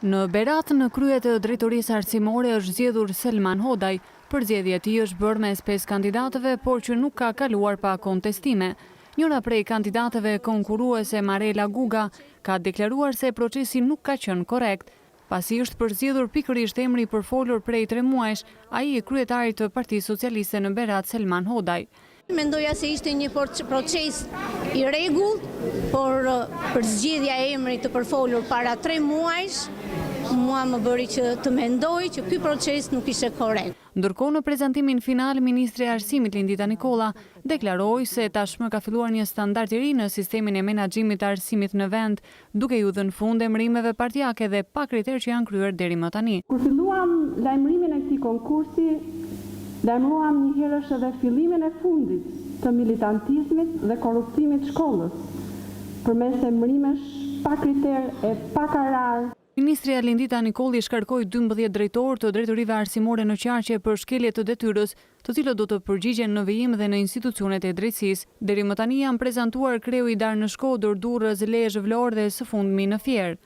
Në Berat, në krye të drejtorisë arsimore është zgjedhur Selman Hodaj. Përzgjedhja e tij është bërë mes 5 kandidatëve, por që nuk ka kaluar pa kontestime. Njëra prej kandidatëve konkurruese, Marela Guga, ka deklaruar se procesi nuk ka qenë korrekt. Pasi është përzgjedhur pikërisht emri i përfolur prej 3 muajsh, ai i kryetarit të Partisë Socialiste në Berat, Selman Hodaj. Mendoja se ishte një proces i rregullt, por përzgjedhja e emrit të përfolur para 3 muajsh, mua më bëri që të mendoj që ky proces nuk ishte korrekt. Ndërkohë, në prezantimin final, Ministri e Arsimit Lindita Nikolla deklaroi se tashmë ka filluar një standard i ri në sistemin e menaxhimit të arsimit në vend, duke ju dhënë fund emërimeve partijake dhe pa kriter që janë kryer deri më tani. Kur filluam lajmërimin e këtij konkursi, lajmëruam një herësh edhe fillimin e fundit të militantizmit dhe korruptimit shkollës, përmes emërimesh pa kriter e pa karar. Ministria Lindita Nikolli shkarkoi 12 drejtorë të drejtorive arsimore në Qarqe për shkelje të detyrës, të cilët do të përgjigjen në vijim dhe në institucionet e drejtësisë. Deri më tani janë prezantuar kreu i darë në Shkodër, Durrës, Lezhë, Vlorë dhe së fundmi në Fier.